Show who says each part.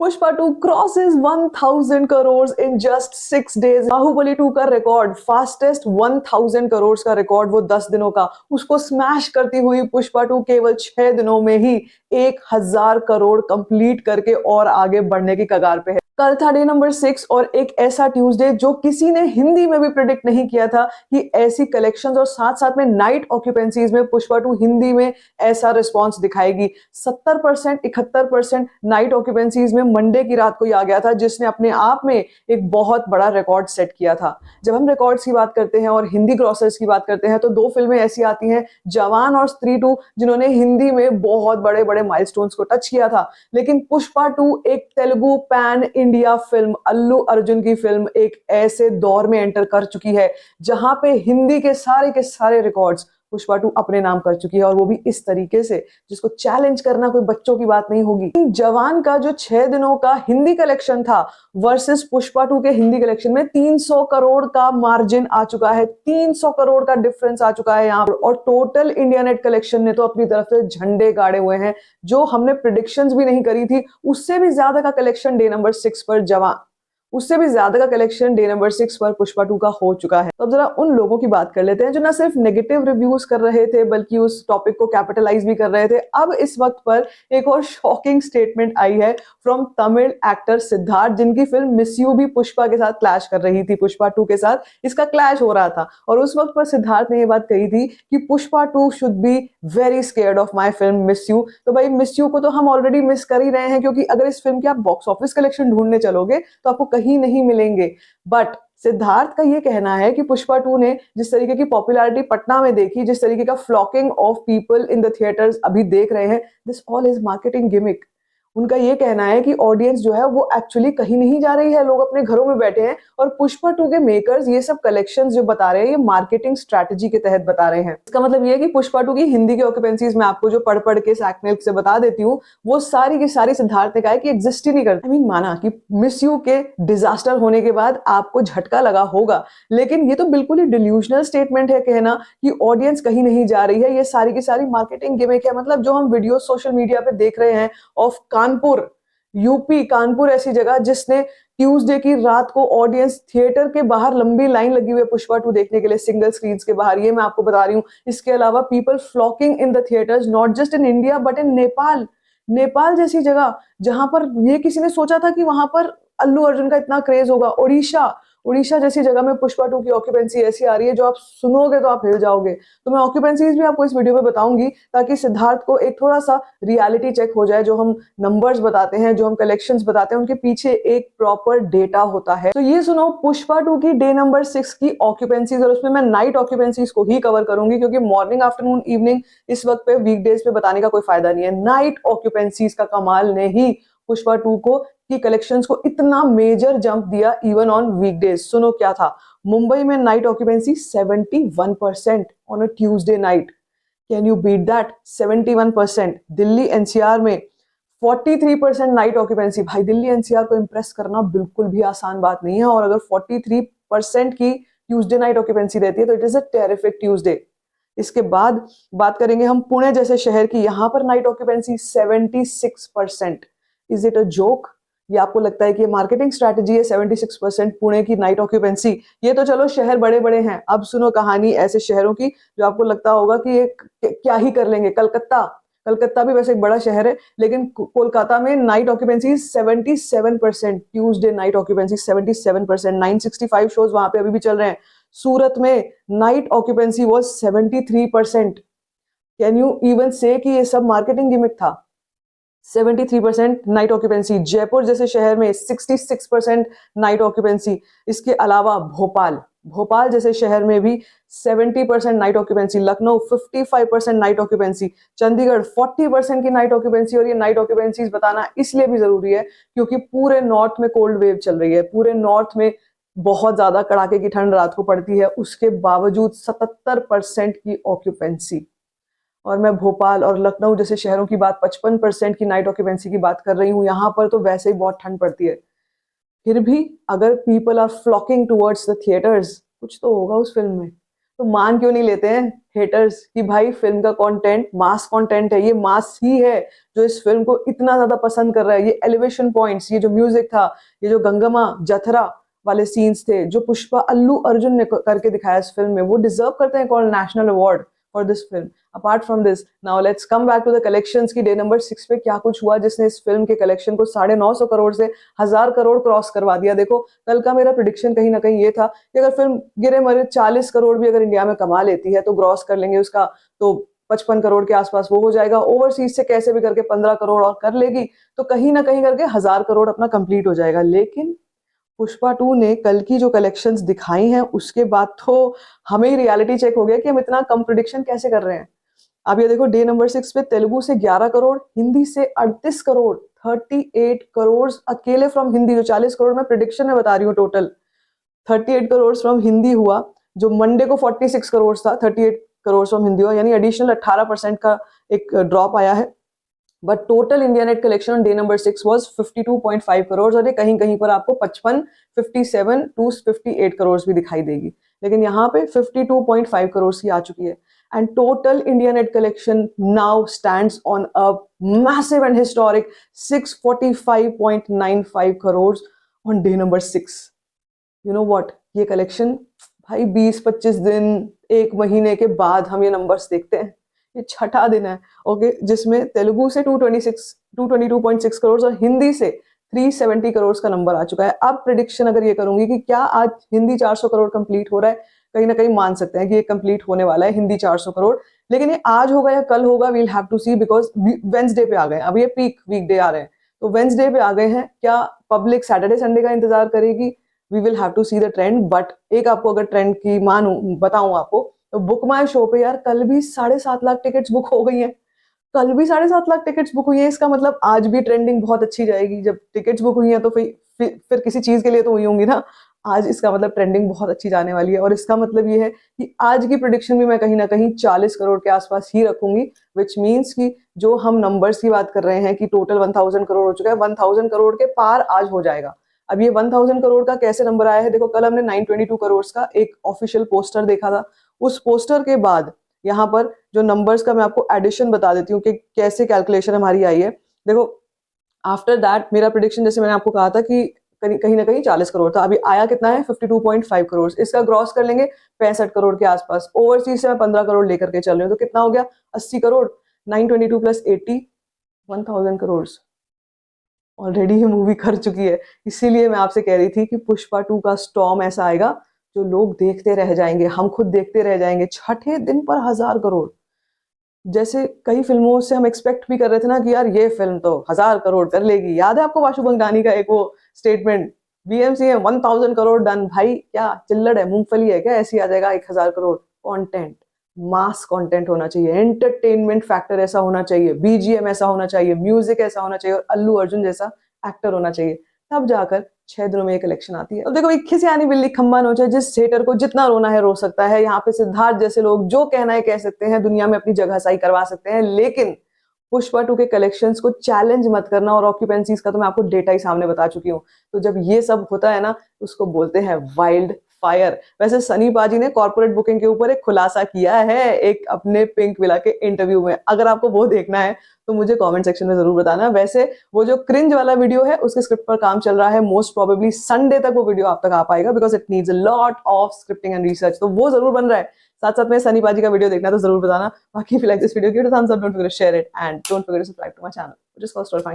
Speaker 1: Pushpa 2 crosses 1000 crores in just 6 days। Baahubali 2 का record, fastest 1000 crore का record, वो 10 दिनों का, उसको स्मैश करती हुई पुष्पा 2 केवल 6 दिनों में ही 1000 करोड़ कंप्लीट करके और आगे बढ़ने की कगार पे है। कल था डे नंबर 6 और एक ऐसा ट्यूसडे जो किसी ने हिंदी में भी प्रिडिक्ट नहीं किया था कि ऐसी कलेक्शंस और साथ साथ में नाइट ऑक्यूपेंसीज में पुष्पा 2 हिंदी में ऐसा रिस्पांस दिखाएगी। 70% 71% नाइट ऑक्यूपेंसीज में मंडे की रात को ही आ गया था, जिसने अपने आप में एक बहुत बड़ा रिकॉर्ड सेट किया था। जब हम रिकॉर्ड्स की बात करते हैं और हिंदी ग्रॉसर्स की बात करते हैं तो दो फिल्में ऐसी आती हैं, जवान और स्त्री 2, जिन्होंने हिंदी में बहुत बड़े बड़े माइलस्टोन्स को टच किया था। लेकिन पुष्पा 2 एक Telugu pan India film, Allu Arjun की फिल्म, एक ऐसे दौर में एंटर कर चुकी है जहां पे हिंदी के सारे रिकॉर्ड्स पुष्पा 2 अपने नाम कर चुकी है, और वो भी इस तरीके से जिसको चैलेंज करना कोई बच्चों की बात नहीं होगी। जवान का जो 6 दिनों का हिंदी कलेक्शन था वर्सेस पुष्पा 2 के हिंदी कलेक्शन में 300 करोड़ का मार्जिन आ चुका है, 300 करोड़ का डिफरेंस आ चुका है यहाँ पर। और टोटल इंडिया नेट कलेक्शन ने तो अपनी तरफ से झंडे गाड़े हुए हैं, जो हमने प्रिडिक्शंस भी नहीं करी थी उससे भी ज्यादा का कलेक्शन डे नंबर 6 पर जवान, उससे भी ज्यादा का कलेक्शन डे नंबर 6 पर पुष्पा 2 का हो चुका है। तो अब जरा उन लोगों की बात कर लेते हैं जो ना सिर्फ नेगेटिव रिव्यूज कर रहे थे बल्कि उस टॉपिक को कैपिटलाइज भी कर रहे थे। अब इस वक्त पर एक और शॉकिंग स्टेटमेंट आई है फ्रॉम तमिल एक्टर सिद्धार्थ, जिनकी फिल्म मिस यू भी पुष्पा के साथ क्लैश कर रही थी, पुष्पा 2 के साथ इसका क्लैश हो रहा था। और उस वक्त पर सिद्धार्थ ने यह बात कही थी कि Pushpa 2 should be very scared of my film miss you. तो भाई मिस यू को तो हम ऑलरेडी मिस कर ही रहे हैं, क्योंकि अगर इस फिल्म के आप बॉक्स ऑफिस कलेक्शन ढूंढने चलोगे तो आपको कहीं नहीं मिलेंगे। बट सिद्धार्थ का ये कहना है कि पुष्पा 2 ने जिस तरीके की पॉपुलैरिटी पटना में देखी, जिस तरीके का flocking of people in the theatres अभी देख रहे हैं, this all is marketing gimmick. उनका ये कहना है कि ऑडियंस जो है वो एक्चुअली कहीं नहीं जा रही है, लोग अपने घरों में बैठे हैं, और पुष्पा 2 के मेकर्स ये सब कलेक्शंस जो बता रहे हैं ये मार्केटिंग स्ट्रैटेजी के तहत बता रहे हैं। इसका मतलब ये है कि पुष्पा 2 की हिंदी की ऑक्यूपेंसीज मैं आपको जो पढ़ पढ़ के सैकनेल से बता देती हूँ, वो सारी की सारी सिद्धार्थ ने कहा है कि एग्जिस्ट ही नहीं करती। आई मीन माना कि मिस यू के डिजास्टर होने के बाद आपको झटका लगा होगा, लेकिन ये तो बिल्कुल ही डिल्यूजनल स्टेटमेंट है कहना कि ऑडियंस कहीं नहीं जा रही है। ये सारी की सारी मार्केटिंग गिमिक है। मतलब जो हम वीडियो सोशल मीडिया पे देख रहे हैं ऑफ कानपुर, यूपी कानपुर ऐसी जगह जिसने ट्यूसडे की रात को ऑडियंस थिएटर के बाहर लंबी लाइन लगी हुई है पुष्पा 2 देखने के लिए, सिंगल स्क्रीन के बाहर, ये मैं आपको बता रही हूँ। इसके अलावा people flocking in the theatres not just in India but in Nepal, Nepal जैसी जगह जहां पर ये किसी ने सोचा था कि वहां पर अल्लू अर्जुन का इतना क्रेज होगा। उड़ीसा, उड़ीसा जैसी जगह में पुष्पा 2 की ऑक्यूपेंसी ऐसी आ रही है जो आप सुनोगे तो आप हिल जाओगे। तो मैं ऑक्यूपेंसीज भी आपको इस वीडियो में बताऊंगी ताकि सिद्धार्थ को एक थोड़ा सा रियलिटी चेक हो जाए। जो हम नंबर्स बताते हैं, जो हम कलेक्शंस बताते हैं, उनके पीछे एक प्रॉपर डेटा होता है। तो ये सुनो पुष्पा 2 की डे नंबर 6 की ऑक्यूपेंसीज, और उसमें मैं नाइट ऑक्यूपेंसीज को ही कवर करूंगी क्योंकि मॉर्निंग आफ्टरनून इवनिंग इस वक्त पे वीकडेज पे बताने का कोई फायदा नहीं है। नाइट ऑक्यूपेंसीज का कमाल ने ही पुष्पा 2 को की कलेक्शंस को इतना मेजर जंप दिया इवन ऑन वीकडेज। सुनो क्या था। मुंबई में night occupancy 71% on a Tuesday night. Can you beat that? 71%। Delhi NCR में 43% नाइट ऑक्यूपेंसी। भाई दिल्ली एनसीआर को इंप्रेस करना बिल्कुल भी आसान बात नहीं है, और अगर 43% की ट्यूसडे नाइट ऑक्यूपेंसी रहती है तो it is a terrific Tuesday. इसके बाद बात करेंगे हम पुणे जैसे शहर की, यहां पर night occupancy 76%। Is it a joke? ये आपको लगता है कि ये मार्केटिंग स्ट्रैटेजी है? 76% पुणे की नाइट ऑक्यूपेंसी। ये तो चलो शहर बड़े बड़े हैं, अब सुनो कहानी ऐसे शहरों की जो आपको लगता होगा कि ये क्या ही कर लेंगे। कलकत्ता, कलकत्ता भी वैसे एक बड़ा शहर है, लेकिन कोलकाता में night occupancy 77%, Tuesday night occupancy 77%, 965 shows वहां पे अभी भी चल रहे हैं। सूरत में night occupancy was 73%। Can you even से कि ये सब मार्केटिंग गिमिक था? 73% नाइट ऑक्यूपेंसी। जयपुर जैसे शहर में 66% नाइट ऑक्यूपेंसी। इसके अलावा भोपाल, भोपाल जैसे शहर में भी 70% night occupancy. Lucknow 55% night occupancy. Chandigarh 40% की नाइट ऑक्यूपेंसी। और ये नाइट ऑक्यूपेंसीज बताना इसलिए भी जरूरी है क्योंकि पूरे नॉर्थ में कोल्ड वेव चल रही है, पूरे नॉर्थ में बहुत ज्यादा कड़ाके की ठंड रात को पड़ती है, उसके बावजूद 77% की ऑक्यूपेंसी। और मैं भोपाल और लखनऊ जैसे शहरों की बात, 55% की नाइट ऑक्यूपेंसी की बात कर रही हूँ। यहाँ पर तो वैसे ही बहुत ठंड पड़ती है, फिर भी अगर people are flocking towards the theatres, कुछ तो होगा उस फिल्म में। तो तो मान क्यों नहीं लेते हैं हेटर्स कि भाई फिल्म का कंटेंट मास कंटेंट है, ये मास ही है जो इस फिल्म को इतना ज्यादा पसंद कर रहा है। ये एलिवेशन पॉइंट्स, ये जो म्यूजिक था, ये जो गंगम्मा जथरा वाले सीन्स थे, जो पुष्पा अल्लू अर्जुन ने करके दिखाया इस फिल्म में, वो डिजर्व करते हैं call national award for this film. Apart from this, now let's come back to the collections की डे नंबर 6 पे क्या कुछ हुआ जिसने इस फिल्म के कलेक्शन को 950 करोड़ से 1000 करोड़ क्रॉस करवा दिया। देखो, कल का मेरा प्रिडिक्शन कहीं ना कहीं ये था कि अगर फिल्म गिरे मरे 40 करोड़ भी अगर इंडिया में कमा लेती है तो ग्रॉस कर लेंगे उसका, तो 55 करोड़ के आसपास वो हो जाएगा। ओवरसीज से कैसे भी करके 15 करोड़ और कर लेगी तो कहीं ना कहीं करके 1000 करोड़ अपना कंप्लीट हो जाएगा। लेकिन पुष्पा 2 ने कल की जो कलेक्शंस दिखाई हैं उसके बाद तो हमें ही रियलिटी चेक हो गया कि हम इतना कम प्रिडिक्शन कैसे कर रहे हैं। अब ये देखो, डे नंबर 6 पे तेलुगु से 11 करोड़, हिंदी से 38 करोड़, 38 करोड़ अकेले फ्रॉम हिंदी। जो 40 करोड़ मैं प्रिडिक्शन में बता रही हूँ टोटल, 38 करोड़ फ्रॉम हिंदी हुआ। जो मंडे को 46 करोड़ था, 38 करोड़ फ्रॉम हिंदी हुआ, यानी एडिशनल 18% का एक ड्रॉप आया है। But total India net collection on day number 6 was 52.5 crore, और ये कहीं कहीं पर आपको 55, 57 टू 58 करोड़ भी दिखाई देगी, लेकिन यहाँ पे 52.5 करोड़ की आ चुकी है। And total India net collection now stands on a massive and historic 645.95 crore on day number 6। You know what, ये कलेक्शन भाई 20-25 दिन, एक महीने के बाद हम ये नंबर्स देखते हैं। ये छठा दिन है ओके, जिसमें तेलुगु से 222.6 करोड़ और हिंदी से 370 करोड़ का नंबर आ चुका है। अब प्रिडिक्शन अगर ये करूंगी कि क्या आज हिंदी 400 करोड़ कंप्लीट हो रहा है, कहीं ना कहीं मान सकते हैं कि ये कंप्लीट होने वाला है हिंदी 400 करोड़। लेकिन ये आज होगा या कल होगा, we'll have to see, because Wednesday पे आ गए, अब ये पीक वीकडे आ रहे हैं तो वेंसडे पे आ गए हैं। क्या पब्लिक सैटरडे संडे का इंतजार करेगी? We will have to see the trend. But एक आपको अगर ट्रेंड की मानू बताऊं आपको, तो बुक माई शो पे यार कल भी 7.5 लाख टिकट्स बुक हो गई हैं। कल भी 7.5 लाख टिकट्स बुक हुई है, इसका मतलब आज भी ट्रेंडिंग बहुत अच्छी जाएगी। जब टिकट्स बुक हुई है तो फिर किसी चीज के लिए तो हुई होंगी ना। आज इसका मतलब ट्रेंडिंग बहुत अच्छी जाने वाली है, और इसका मतलब ये है कि आज की प्रिडिक्शन भी मैं कहीं ना कहीं 40 करोड़ के आसपास ही रखूंगी, विच मीन्स कि जो हम नंबर्स की बात कर रहे हैं कि टोटल 1000 करोड़ हो चुका है, 1000 करोड़ के पार आज हो जाएगा। अब ये 1000 करोड़ का कैसे नंबर आया है, देखो कल हमने 922 करोड़ का एक ऑफिशियल पोस्टर देखा था। उस पोस्टर के बाद यहाँ पर जो नंबर्स का मैं आपको एडिशन बता देती हूँ कि कैसे कैलकुलेशन हमारी आई है। देखो, आफ्टर दैट मेरा प्रिडिक्शन जैसे मैंने आपको कहा था कि कहीं ना कहीं 40 करोड़ था, अभी आया कितना है 52.5 करोड़। इसका ग्रॉस कर लेंगे 65 करोड़ के आसपास। ओवरसीज से मैं 15 करोड़ लेकर के चल रही हूँ तो कितना हो गया 80 करोड़। 922 प्लस 80, 1000 करोड़ ऑलरेडी ये मूवी कर चुकी है। इसीलिए मैं आपसे कह रही थी कि पुष्पा 2 का स्टॉर्म ऐसा आएगा जो लोग देखते रह जाएंगे, हम खुद देखते रह जाएंगे। छठे दिन पर 1000 करोड़, जैसे कई फिल्मों से हम एक्सपेक्ट भी कर रहे थे ना कि यार ये फिल्म तो 1000 करोड़ कर लेगी। याद है आपको वाशु भंगडानी का एक वो स्टेटमेंट, बीएमसीएम 1000 करोड़ डन। भाई क्या चिल्लड़ है, मूंगफली है क्या, ऐसी आ जाएगा 1000 करोड़। कंटेंट, मास कंटेंट होना चाहिए, एंटरटेनमेंट फैक्टर ऐसा होना चाहिए, बीजीएम ऐसा होना चाहिए, म्यूजिक ऐसा होना चाहिए, और अल्लू अर्जुन जैसा एक्टर होना चाहिए, तब जाकर 6 दिनों में एक कलेक्शन आती है। अब देखो, एक खिसियानी बिल्ली खम्बा नोचे, जिस थिएटर को जितना रोना है रो सकता है। यहाँ पे सिद्धार्थ जैसे लोग जो कहना है कह सकते हैं, दुनिया में अपनी जगह सही करवा सकते हैं, लेकिन पुष्पा 2 के कलेक्शंस को चैलेंज मत करना। और ऑक्यूपेंसीज का तो मैं आपको डेटा ही सामने बता चुकी हूँ। तो जब ये सब होता है ना, उसको बोलते हैं वाइल्ड फायर। वैसे सनी पाजी ने कॉर्पोरेट बुकिंग के ऊपर एक खुलासा किया है एक अपने पिंक विला के इंटरव्यू में। अगर आपको वो देखना है तो मुझे कमेंट सेक्शन में जरूर बताना। वैसे वो जो क्रिंज वाला वीडियो है उसके स्क्रिप्ट पर काम चल रहा है, मोस्ट प्रोबेबली संडे तक वो वीडियो आप तक आ पाएगा, because it needs a lot of scripting and research. तो वो जरूर बन रहा है। साथ साथ में सनी पाजी का वीडियो देखना तो जरूर बताना। बाकी if you like this video, give it a thumbs up, don't forget to share it, and don't forget to subscribe to my channel, which is called Story Finding.